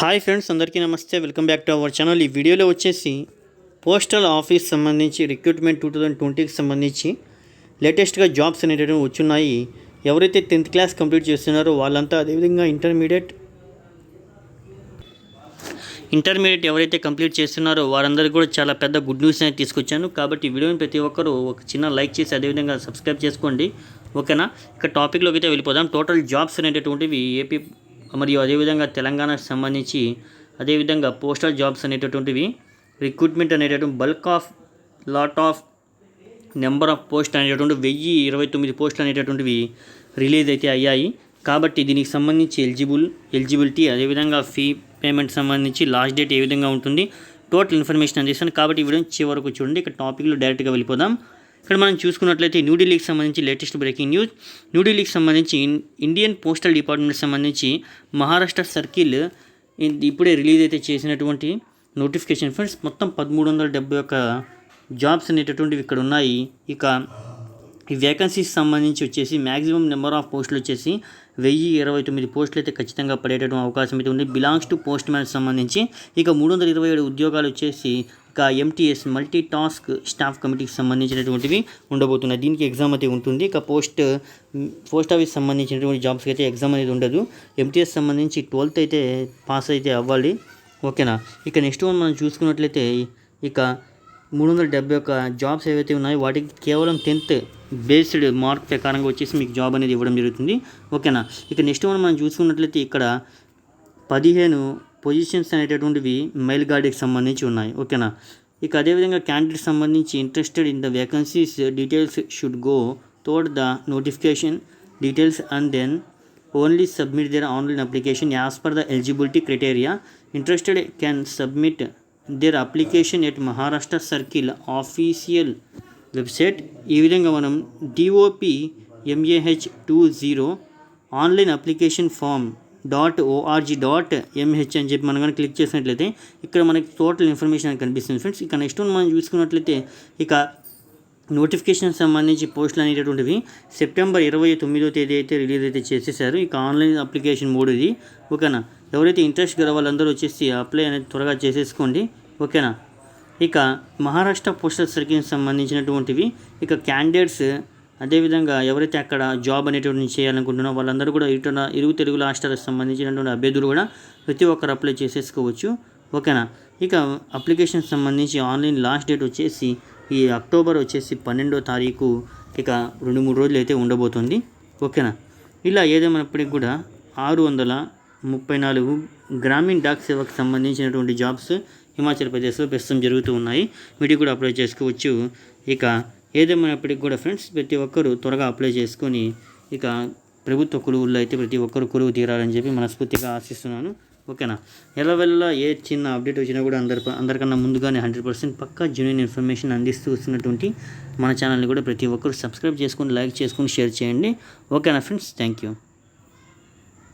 Hi friends, అందరికీ నమస్తే. Welcome back to our channel. ఈ వీడియోలో వచ్చేసి పోస్టల్ ఆఫీస్ సంబంధించి రిక్రూట్మెంట్ 2020కి సంబంధించి లేటెస్ట్గా జాబ్స్ అనేటివి వచ్చున్నాయి. ఎవరైతే 10th క్లాస్ కంప్లీట్ చేస్తున్నారో వాళ్ళంతా, అదేవిధంగా ఇంటర్మీడియట్ ఎవరైతే కంప్లీట్ చేస్తున్నారో వారందరికీ కూడా చాలా పెద్ద గుడ్ న్యూస్ అనేది తీసుకొచ్చాను. కాబట్టి వీడియోని ప్రతి ఒక్కరూ ఒక చిన్న లైక్ చేసి అదేవిధంగా సబ్స్క్రైబ్ చేసుకోండి, ఓకేనా. ఇక టాపిక్లోకి అయితే వెళ్ళిపోదాం. టోటల్ జాబ్స్ అనేటటువంటివి ఏపీ మరియు అదేవిధంగా తెలంగాణకు సంబంధించి, అదేవిధంగా పోస్టల్ జాబ్స్ అనేటటువంటివి రిక్రూట్మెంట్ అనేటటువంటి bulk of lot of number of post అనేటటువంటి 1029 పోస్టులు అనేటటువంటివి రిలీజ్ అయితే అయ్యాయి. కాబట్టి దీనికి సంబంధించి ఎలిజిబిలిటీ అదేవిధంగా ఫీ పేమెంట్ సంబంధించి లాస్ట్ డేట్ ఏ విధంగా ఉంటుంది, టోటల్ ఇన్ఫర్మేషన్ అందిస్తాను. కాబట్టి ఈ వీడియో చివరకు చూడండి. ఇక్కడ టాపిక్లో డైరెక్ట్గా వెళ్ళిపోదాం. ఇక్కడ మనం చూసుకున్నట్లయితే న్యూఢిల్లీకి సంబంధించి లేటెస్ట్ బ్రేకింగ్ న్యూస్. న్యూఢిల్లీకి సంబంధించి ఇండియన్ పోస్టల్ డిపార్ట్మెంట్కి సంబంధించి మహారాష్ట్ర సర్కిల్ ఇప్పుడే రిలీజ్ అయితే చేసినటువంటి నోటిఫికేషన్ ఫ్రెండ్స్. మొత్తం 1371 జాబ్స్ అనేటటువంటివి ఇక్కడ ఉన్నాయి. ఇక ఈ వేకెన్సీస్ సంబంధించి వచ్చేసి మ్యాక్సిమం నెంబర్ ఆఫ్ పోస్టులు వచ్చేసి 1029 పోస్టులు అయితే ఖచ్చితంగా పడేటటువంటి అవకాశం అయితే ఉంది. బిలాంగ్స్ టు పోస్ట్ మ్యాన్ సంబంధించి ఇక 327 ఉద్యోగాలు వచ్చేసి ఇక MTS మల్టీ టాస్క్ స్టాఫ్ కమిటీకి సంబంధించినటువంటివి ఉండబోతున్నాయి. దీనికి ఎగ్జామ్ అయితే ఉంటుంది. ఇక పోస్ట్ ఆఫీస్ సంబంధించినటువంటి జాబ్స్కి అయితే ఎగ్జామ్ అనేది ఉండదు. MTS సంబంధించి 12th అయితే పాస్ అయితే అవ్వాలి, ఓకేనా. ఇక నెక్స్ట్ వన్ మనం చూసుకున్నట్లయితే ఇక 371 జాబ్స్ ఏవైతే ఉన్నాయో వాటికి కేవలం 10th బేస్డ్ మార్క్ ప్రకారంగా వచ్చేసి మీకు జాబ్ అనేది ఇవ్వడం జరుగుతుంది, ఓకేనా. ఇక నెక్స్ట్ వన్ మనం చూసుకున్నట్లయితే ఇక్కడ 15 పొజిషన్స్ అనేటటువంటివి మెయిల్ గార్డ్కి సంబంధించి ఉన్నాయి, ఓకేనా. ఇక అదేవిధంగా క్యాండిడేట్ సంబంధించి interested in the vacancies details should go toward the notification details and then only submit their online application as per the eligibility criteria. Interested can submit their application at Maharashtra circle official website. ఈ విధంగా మనం DOPMAH20 online application form .org.mh అని చెప్పి మనం కానీ click చేసినట్లయితే ఇక్కడ మనకి టోటల్ ఇన్ఫర్మేషన్ అని కనిపిస్తుంది ఫ్రెండ్స్. ఇక నెక్స్ట్ మనం చూసుకున్నట్లయితే ఇక నోటిఫికేషన్ సంబంధించి పోస్టులు అనేటటువంటివి సెప్టెంబర్ 29వ తేదీ అయితే రిలీజ్ అయితే చేసేసారు. ఇక ఆన్లైన్ అప్లికేషన్ మోడ్ ఇది, ఓకేనా. ఎవరైతే ఇంట్రెస్ట్ గల వాళ్ళందరూ వచ్చేసి అప్లై అనేది త్వరగా చేసేసుకోండి, ఓకేనా. ఇక మహారాష్ట్ర పోస్టల్ సర్కిల్కి సంబంధించినటువంటివి ఇక క్యాండిడేట్స్ అదేవిధంగా ఎవరైతే అక్కడ జాబ్ అనేటువంటి చేయాలనుకుంటున్నారో వాళ్ళందరూ కూడా ఇరుగు తెలుగు రాష్ట్రాలకు సంబంధించినటువంటి అభ్యర్థులు కూడా ప్రతి ఒక్కరు అప్లై చేసేసుకోవచ్చు, ఓకేనా. ఇక అప్లికేషన్ సంబంధించి ఆన్లైన్ లాస్ట్ డేట్ వచ్చేసి ఈ అక్టోబర్ వచ్చేసి 12వ తారీఖు, ఇక 2-3 రోజులు అయితే ఉండబోతుంది, ఓకేనా. ఇలా ఏదేమైనప్పటికీ కూడా 634 గ్రామీణ డాక్ సేవకు సంబంధించినటువంటి జాబ్స్ హిమాచల్ ప్రదేశ్లో ప్రస్తుతం జరుగుతూ ఉన్నాయి. వీటికి కూడా అప్లై చేసుకోవచ్చు. ఇక ఏదేమైనప్పటికీ కూడా ఫ్రెండ్స్ ప్రతి ఒక్కరూ త్వరగా అప్లై చేసుకొని ఇక ప్రభుత్వ కొలువుల్లో అయితే ప్రతి ఒక్కరు కొలువు తీరాలని చెప్పి మనస్ఫూర్తిగా ఆశిస్తున్నాను, ఓకేనా. ఎలా ఏ చిన్న అప్డేట్ వచ్చినా కూడా అందరికన్నా ముందుగానే 100% పక్కా జెన్యూన్ ఇన్ఫర్మేషన్ అందిస్తూ వస్తున్నటువంటి మన ఛానల్ని కూడా ప్రతి ఒక్కరు సబ్స్క్రైబ్ చేసుకొని, లైక్ చేసుకొని, షేర్ చేయండి, ఓకేనా ఫ్రెండ్స్. Thank you.